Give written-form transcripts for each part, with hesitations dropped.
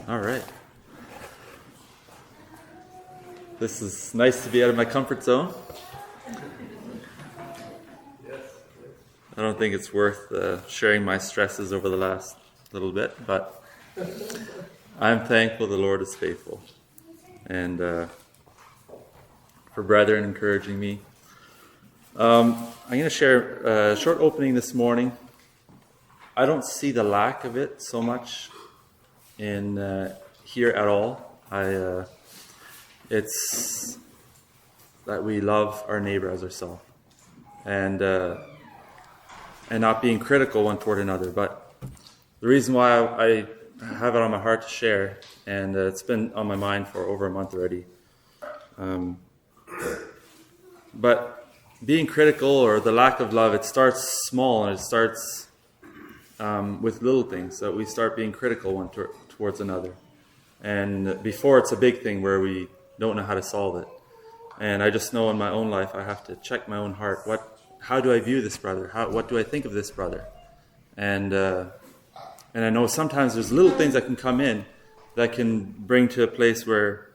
All right. This is nice to be out of my comfort zone. I don't think it's worth sharing my stresses over the last little bit, but I'm thankful the Lord is faithful. And for brethren encouraging me. I'm going to share a short opening this morning. I don't see the lack of it so much in here at all. It's that we love our neighbor as ourselves, and not being critical one toward another. But the reason why I have it on my heart to share, and it's been on my mind for over a month already. But being critical or the lack of love, it starts small, and it starts with little things. So we start being critical one towards another. And before it's a big thing where we don't know how to solve it. And I just know in my own life I have to check my own heart. How do I view this brother? What do I think of this brother? And I know sometimes there's little things that can come in that can bring to a place where,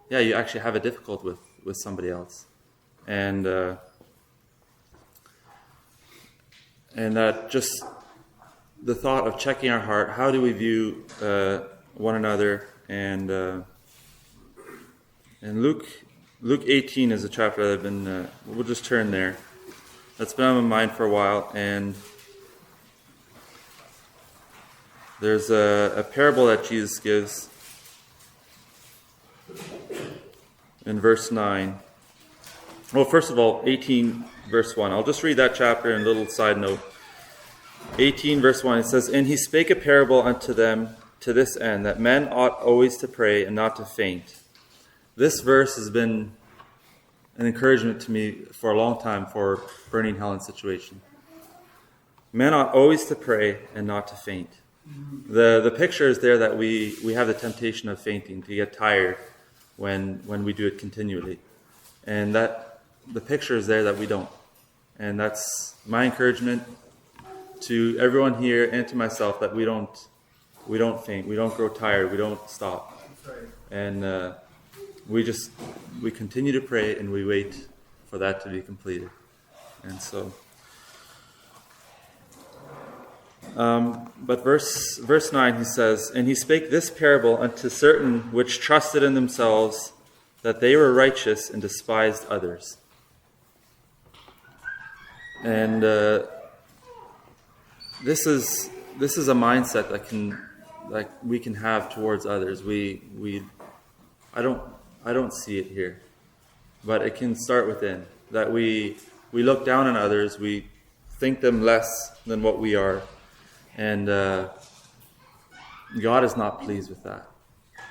you actually have a difficult with somebody else. And that just the thought of checking our heart, how do we view one another? And Luke 18 is a chapter that I've been, we'll just turn there. That's been on my mind for a while. And there's a parable that Jesus gives in verse 9. Well, first of all, 18 verse 1. I'll just read that chapter and a little side note. 18 verse 1, it says, "And he spake a parable unto them to this end, that men ought always to pray and not to faint." This verse has been an encouragement to me for a long time for burning Helen's situation. Men ought always to pray and not to faint. The picture is there that we have the temptation of fainting, to get tired when we do it continually. And that the picture is there that we don't. And that's my encouragement to everyone here and to myself, that we don't faint, we don't grow tired, we don't stop. And we continue to pray and we wait for that to be completed. And so but verse 9, he says, "And he spake this parable unto certain which trusted in themselves that they were righteous and despised others." And this is a mindset that we can have towards others. I don't see it here, but it can start within. That we look down on others, we think them less than what we are, and God is not pleased with that.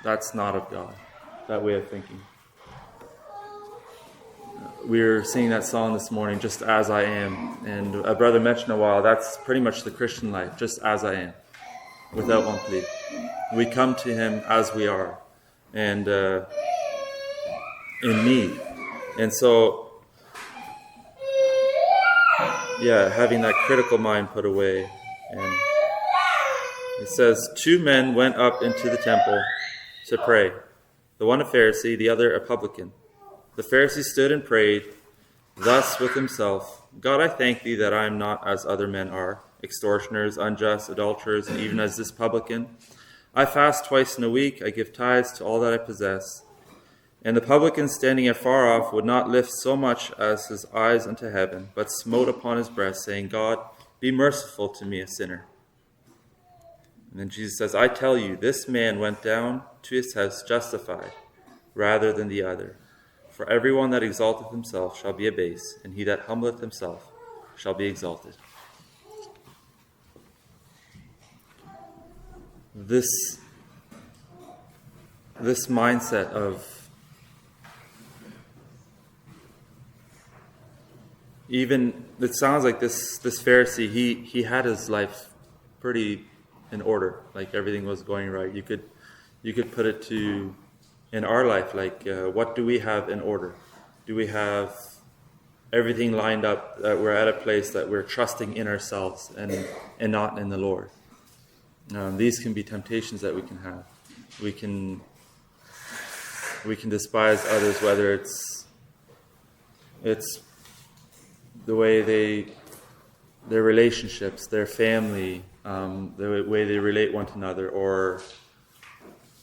That's not of God, that way of thinking. We were singing that song this morning, "Just As I Am," and a brother mentioned a while, that's pretty much the Christian life, just as I am, without one plea. We come to Him as we are, and in need. And so, having that critical mind put away. And it says, "Two men went up into the temple to pray, the one a Pharisee, the other a publican. The Pharisee stood and prayed thus with himself, God, I thank thee that I am not as other men are, extortioners, unjust, adulterers, and even as this publican. I fast twice in a week, I give tithes to all that I possess. And the publican, standing afar off, would not lift so much as his eyes unto heaven, but smote upon his breast, saying, God, be merciful to me, a sinner. And then Jesus says, I tell you, this man went down to his house justified rather than the other. For everyone that exalteth himself shall be abased, and he that humbleth himself shall be exalted." This mindset of even, it sounds like this Pharisee, he had his life pretty in order, like everything was going right. You could put it to in our life, like what do we have in order? Do we have everything lined up, that we're at a place that we're trusting in ourselves and not in the Lord? These can be temptations that we can have. we can despise others, whether it's the way their relationships, their family, the way they relate one to another, or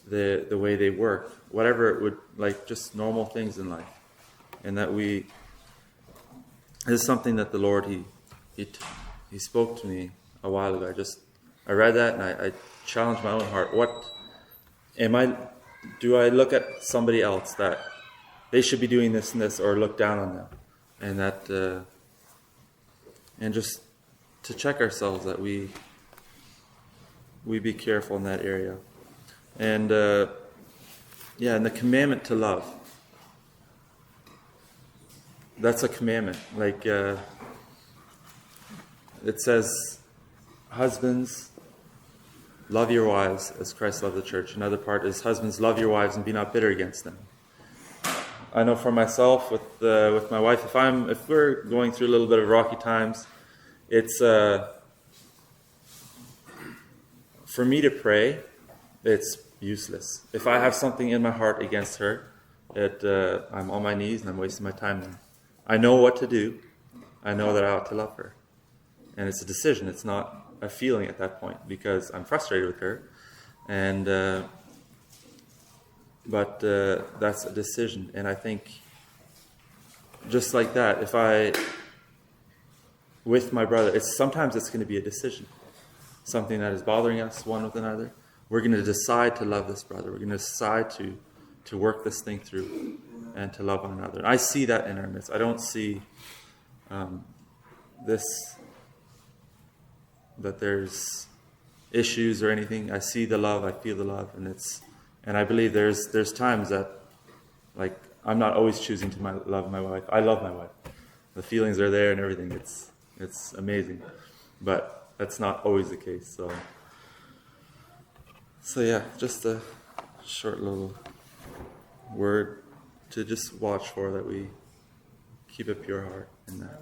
the way they work, whatever it would, like just normal things in life. And that this is something that the Lord, he spoke to me a while ago. I read that and I challenged my own heart. Do I look at somebody else that they should be doing this and this, or look down on them? And that, and just to check ourselves that we be careful in that area. And and the commandment to love. That's a commandment. Like it says, husbands, love your wives as Christ loved the church. Another part is, husbands, love your wives and be not bitter against them. I know for myself, with my wife, if we're going through a little bit of rocky times, it's for me to pray, it's useless. If I have something in my heart against her, I'm on my knees and I'm wasting my time there. I know what to do. I know that I ought to love her. And it's a decision. It's not a feeling at that point, because I'm frustrated with her. And but that's a decision. And I think just like that, with my brother, sometimes it's going to be a decision. Something that is bothering us one with another. We're going to decide to love this brother. We're going to decide to work this thing through and to love one another. And I see that in our midst. I don't see that there's issues or anything. I see the love. I feel the love, and I believe there's times that, like, I'm not always choosing to love my wife. I love my wife. The feelings are there and everything. It's amazing, but that's not always the case. So yeah, just a short little word to just watch for, that we keep a pure heart in that.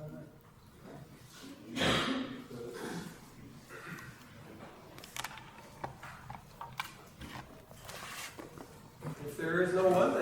If there is no one,